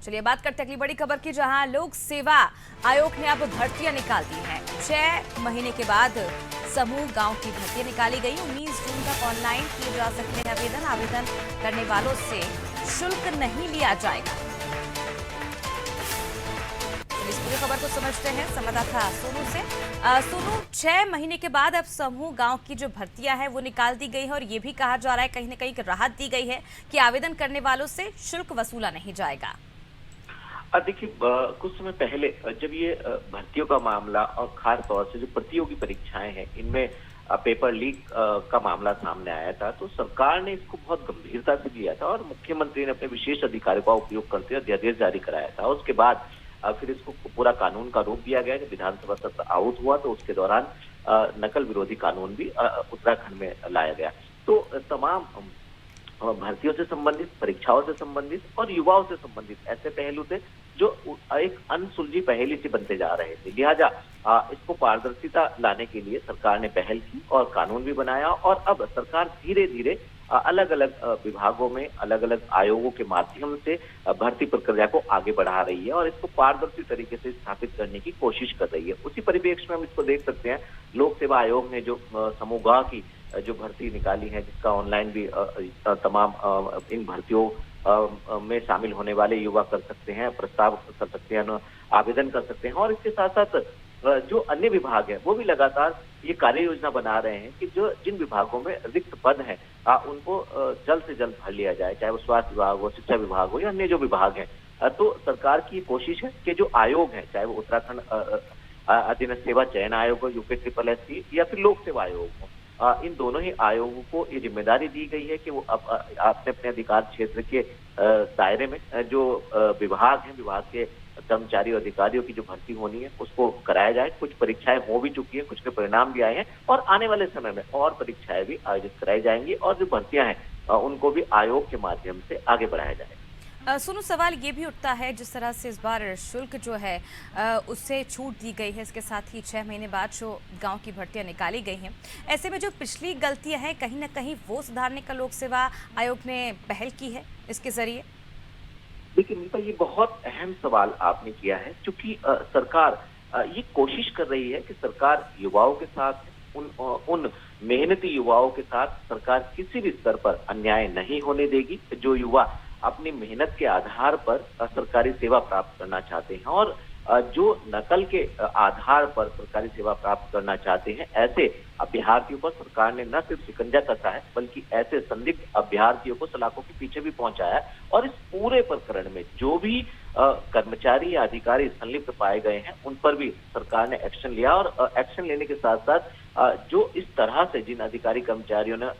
चलिए बात करते हैं अगली बड़ी खबर की, जहां लोक सेवा आयोग ने अब भर्तियां निकाल दी हैं। 6 महीने के बाद समूह गांव की भर्तियां निकाली गई। 19 जून तक ऑनलाइन किए जा सकते हैं आवेदन। आवेदन करने वालों से शुल्क नहीं लिया जाएगा। इस पूरी खबर को समझते हैं संवाददाता सोनू से। सोनू, 6 महीने के बाद अब समूह गांव की जो भर्तियां हैं वो निकाल दी गई है और ये भी कहा जा रहा है कहीं न कहीं राहत दी गई है कि आवेदन करने वालों से शुल्क वसूला नहीं जाएगा। देखिए, कुछ समय पहले जब ये भर्तियों का मामला और खास तौर से जो प्रतियोगी परीक्षाएं हैं इनमें पेपर लीक का मामला सामने आया था, तो सरकार ने इसको बहुत गंभीरता से लिया था और मुख्यमंत्री ने अपने विशेष अधिकारों का उपयोग करते हुए अध्यादेश जारी कराया था। उसके बाद फिर इसको पूरा कानून का रूप दिया गया। जब विधानसभा सत्र आहूत हुआ तो उसके दौरान नकल विरोधी कानून भी उत्तराखंड में लाया गया। तो तमाम भर्तियों से संबंधित, परीक्षाओं से संबंधित और युवाओं से संबंधित ऐसे पहलू थे जो एक अनसुलझी पहेली से बनते जा रहे थे। लिहाजा इसको पारदर्शिता लाने के लिए सरकार ने पहल की और कानून भी बनाया और अब सरकार धीरे धीरे अलग अलग विभागों में अलग अलग आयोगों के माध्यम से भर्ती प्रक्रिया को आगे बढ़ा रही है और इसको पारदर्शी तरीके से स्थापित करने की कोशिश कर रही है। उसी परिप्रेक्ष्य में हम इसको देख सकते हैं, लोक सेवा आयोग ने जो समूह गांव की जो भर्ती निकाली है, जिसका ऑनलाइन भी तमाम इन भर्तियों में शामिल होने वाले युवा कर सकते हैं, प्रस्ताव कर सकते हैं, आवेदन कर सकते हैं और इसके साथ साथ जो अन्य विभाग है वो भी लगातार ये कार्य योजना बना रहे हैं कि जो जिन विभागों में रिक्त पद है उनको जल्द से जल्द भर लिया जाए, चाहे वो स्वास्थ्य विभाग हो, शिक्षा विभाग हो या अन्य जो विभाग है। तो सरकार की कोशिश है कि जो आयोग है, चाहे वो उत्तराखंड अधीनस्थ सेवा चयन आयोग हो, UPSSC या फिर लोक सेवा आयोग हो, इन दोनों ही आयोगों को ये जिम्मेदारी दी गई है कि वो अपने अपने अधिकार क्षेत्र के दायरे में जो विभाग है, विभाग के कर्मचारी और अधिकारियों की जो भर्ती होनी है उसको कराया जाए। कुछ परीक्षाएं हो भी चुकी है, कुछ के परिणाम भी आए हैं और आने वाले समय में और परीक्षाएं भी आयोजित कराई जाएंगी और जो भर्तियां हैं उनको भी आयोग के माध्यम से आगे बढ़ाया जाएगा। सुनो, सवाल ये भी उठता है जिस तरह से इस बार शुल्क जो है उससे छूट दी गई है, इसके साथ ही 6 महीने बाद जो गांव की भर्तियां निकाली गई हैं, ऐसे में जो पिछली गलतियां हैं कहीं ना कहीं वो सुधारने का लोक सेवा आयोग ने पहल की है इसके जरिए। लेकिन नीता, ये बहुत अहम सवाल आपने किया है, क्योंकि सरकार ये कोशिश कर रही है कि सरकार युवाओं के साथ, उन मेहनती युवाओं के साथ सरकार किसी भी स्तर पर अन्याय नहीं होने देगी। जो युवा अपनी मेहनत के आधार पर सरकारी सेवा प्राप्त करना चाहते हैं और जो नकल के आधार पर सरकारी सेवा प्राप्त करना चाहते हैं, ऐसे अभ्यर्थियों पर सरकार ने न सिर्फ शिकंजा कसा है बल्कि ऐसे संदिग्ध अभ्यर्थियों को सलाखों के पीछे भी पहुंचाया है और इस पूरे प्रकरण में जो भी कर्मचारी या अधिकारी संलिप्त पाए गए हैं उन पर भी सरकार ने एक्शन लिया और एक्शन लेने के साथ साथ जो इस तरह से जिन अधिकारी कर्मचारियों ने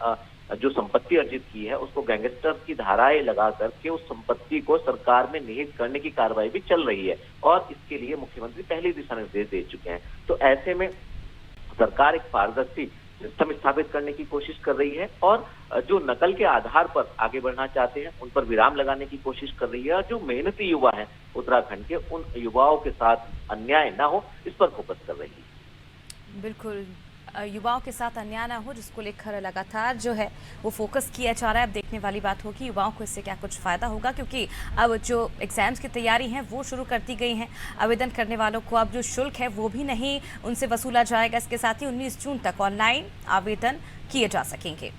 जो संपत्ति अर्जित की है उसको गैंगस्टर की धाराएं लगा करके उस संपत्ति को सरकार में निहित करने की कार्रवाई भी चल रही है और इसके लिए मुख्यमंत्री पहले दिशा निर्देश दे चुके हैं। तो ऐसे में सरकार एक पारदर्शी सिस्टम स्थापित करने की कोशिश कर रही है और जो नकल के आधार पर आगे बढ़ना चाहते हैं उन पर विराम लगाने की कोशिश कर रही है और जो मेहनती युवा हैं उत्तराखंड के, उन युवाओं के साथ अन्याय ना हो इस पर फोकस कर रही है। बिल्कुल, युवाओं के साथ अन्याय ना हो जिसको लेकर लगातार जो है वो फोकस किया जा रहा है। अब देखने वाली बात होगी युवाओं को इससे क्या कुछ फ़ायदा होगा, क्योंकि अब जो एग्जाम्स की तैयारी है वो शुरू कर दी गई हैं। आवेदन करने वालों को अब जो शुल्क है वो भी नहीं उनसे वसूला जाएगा। इसके साथ ही 19 जून तक ऑनलाइन आवेदन किए जा सकेंगे।